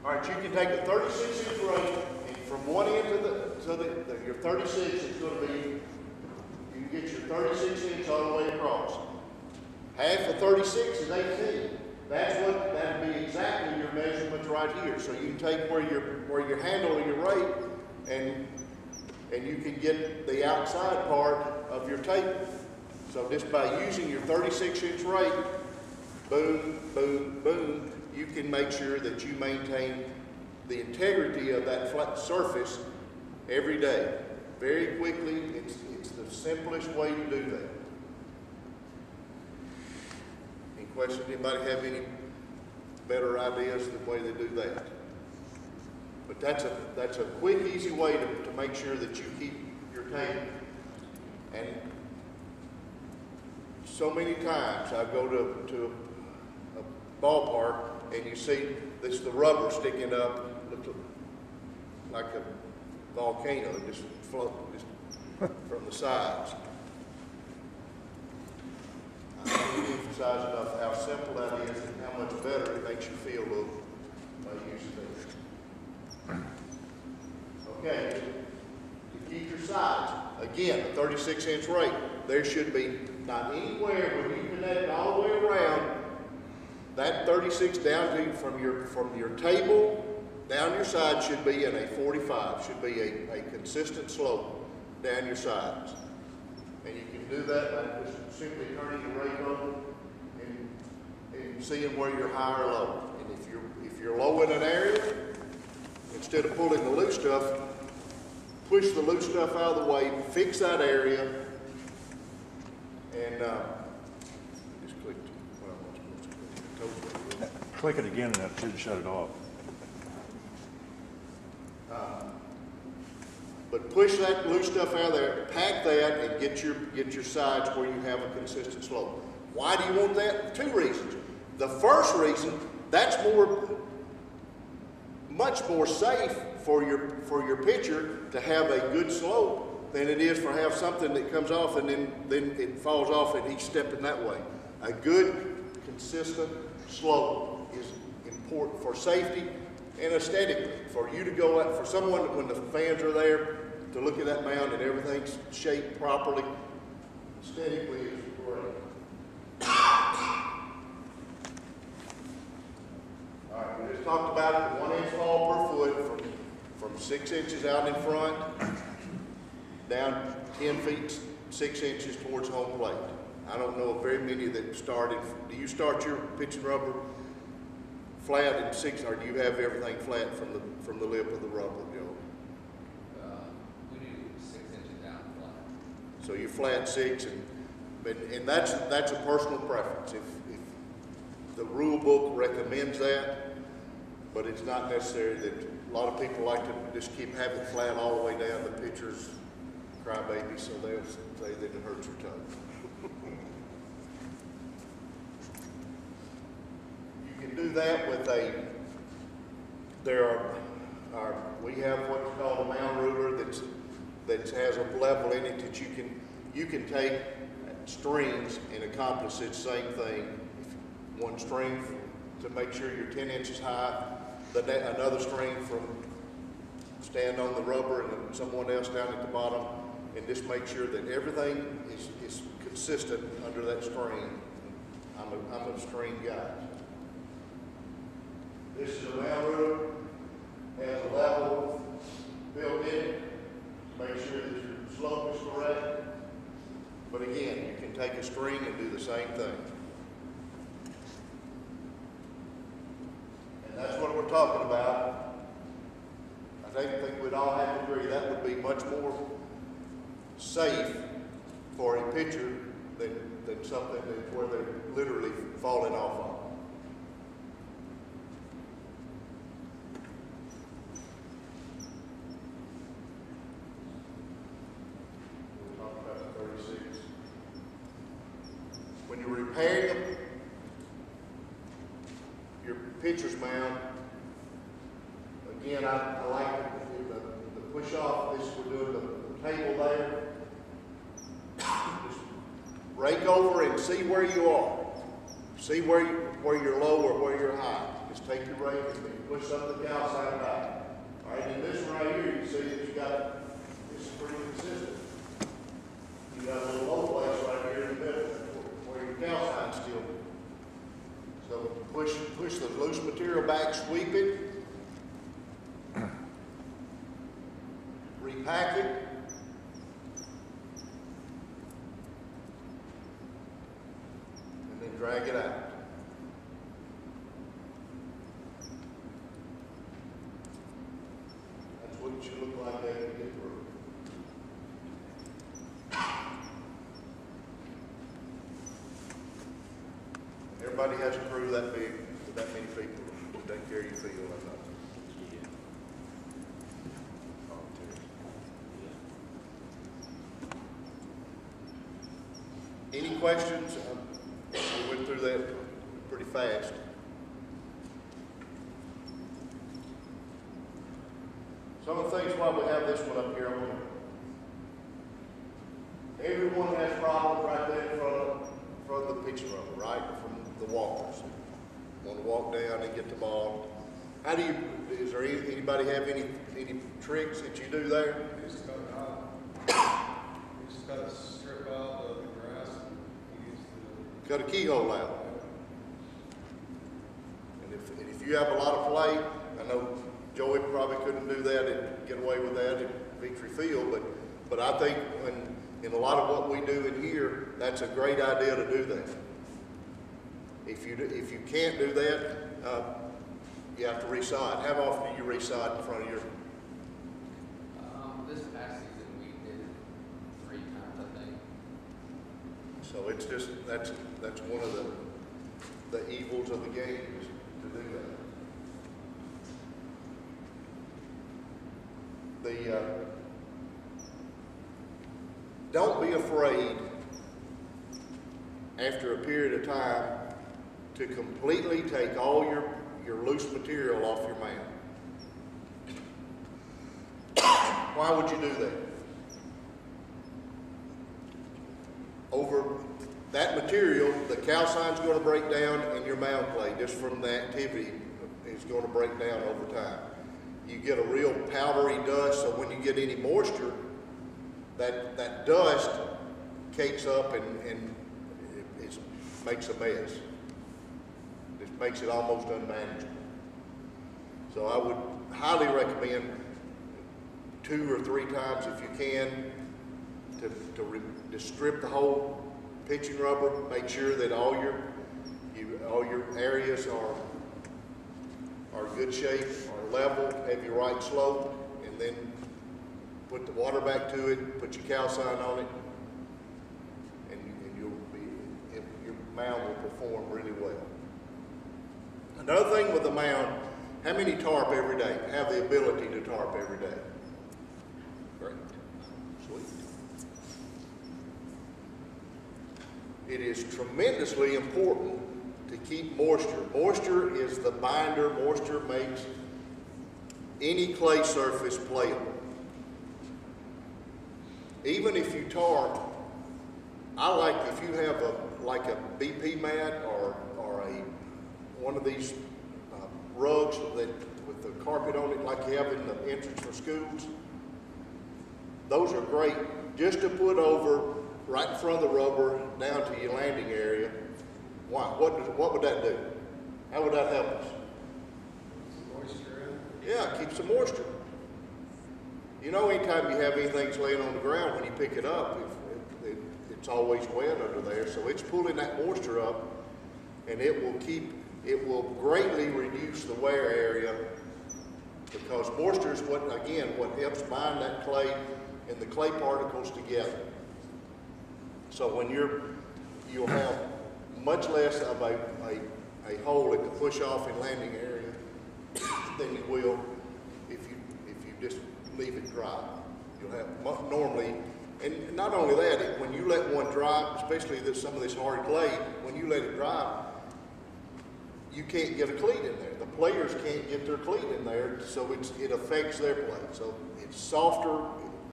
All right, you can take a 36-inch rake, and from one end to your 36 is going to be, you can get your 36-inch all the way across. Half of 36 is 18. That'd be exactly your measurements right here. So you can take where your handle of your rake, and you can get the outside part of your table. So just by using your 36-inch rake, boom, boom, boom, you can make sure that you maintain the integrity of that flat surface every day. Very quickly, it's the simplest way to do that. Any questions? Anybody have any better ideas of the way they do that? But that's a quick, easy way to make sure that you keep your table. And so many times I go to a ballpark and you see the rubber sticking up, looks like a volcano, just floating from the sides. I can't emphasize enough how simple that is and how much better it makes you feel by using it. Okay, to keep your sides, again, a 36-inch rake, there should be not anywhere when you connect all the way around, that 36 down to from your table down your side should be in a 45, should be a consistent slope down your sides. And you can do that by just simply turning the rake over and seeing where you're high or low. And if you're low in an area, instead of pulling the loose stuff, push the loose stuff out of the way, fix that area, and just click. Click it again and that should shut it off. But push that loose stuff out of there, pack that, and get your sides where you have a consistent slope. Why do you want that? Two reasons. The first reason, that's much more safe for your pitcher to have a good slope than it is for have something that comes off and then it falls off and he's stepping that way. A good, consistent slope is important for safety and aesthetically. For you to go out, for someone when the fans are there to look at that mound and everything's shaped properly, aesthetically is great. All right, we just talked about it, 1 inch fall per foot from 6 inches out in front down 10 feet, 6 inches towards home plate. I don't know of very many that started. Do you start your pitching rubber flat at 6, or do you have everything flat from the lip of the rubber, Joe? We do 6 inches down flat. So you're flat 6, and that's a personal preference. If the rule book recommends that, but it's not necessary. That a lot of people like to just keep having it flat all the way down. The pitchers cry baby, so they'll say that it hurts your toe. Do that with we have what's called a mound ruler that has a level in it that you can take strings and accomplish the same thing. One string to make sure you're 10 inches high, another string from stand on the rubber, and someone else down at the bottom, and just make sure that everything is consistent under that string. I'm a string guy. This is a mound ruler, has a level built in it to make sure that your slope is correct. But again, you can take a string and do the same thing. And that's what we're talking about. I think we'd all have to agree that would be much more safe for a pitcher than something where they're literally falling off on. When you're repairing your pitcher's mound, again, I like the push off. We're doing the table there. Just rake over and see where you are. See where you're low or where you're high. Just take your rake and then push some of the calcite back. All right, and this one right here, you see that you got, this is pretty consistent. You got a little low place right here in the middle where your calcine's still. So push the loose material back, sweep it, repack it, and then drag it out. That's what it should look like after you get through. Everybody has a crew that big, with that many people to take care of your field. I'm not. Any questions? We went through that pretty fast. Some of the things why we have this one up here, everyone has problems right there in front of the pitching rubber, right? From the walkers. Want to walk down and get the ball. How do you, is there anybody have any tricks that you do there? You just got to strip out the grass and use the... Cut a keyhole out. And if you have a lot of play, I know Joey probably couldn't do that and get away with that at Victory Field, but I think in a lot of what we do in here, that's a great idea to do that. If you can't do that, you have to resod. How often do you resod in front of your? This past season we did 3 times, I think. So it's just that's one of the evils of the game is to do that. Don't be afraid after a period of time to completely take all your loose material off your mound. Why would you do that? Over that material, the calcine's going to break down and your mound clay, just from the activity, is going to break down over time. You get a real powdery dust, so when you get any moisture, that dust cakes up and it makes a mess. It makes it almost unmanageable. So I would highly recommend 2 or 3 times if you can to strip the whole pitching rubber. Make sure that all your areas are good shape, are level, have your right slope, and then put the water back to it, put your calcine on it, and your mound will perform really well. Another thing with the mound, how many tarp every day? Have the ability to tarp every day? Great. Sweet. It is tremendously important to keep moisture. Moisture is the binder. Moisture makes any clay surface playable. Even if you tarp, I like if you have a BP mat or one of these rugs that with the carpet on it, like you have in the entrance for schools. Those are great just to put over right in front of the rubber down to your landing area. Why? What would that do? How would that help us? Some moisture in. Yeah, keep some moisture. You know, anytime you have anything that's laying on the ground, when you pick it up, it's always wet under there. So it's pulling that moisture up, and it will greatly reduce the wear area, because moisture is what helps bind that clay and the clay particles together. So when you'll have much less of a hole at the push off and landing area than you will if you just leave it dry. You'll have normally, and not only that, when you let one dry, especially some of this hard clay, when you let it dry, you can't get a cleat in there. The players can't get their cleat in there, so it affects their play. So it's softer,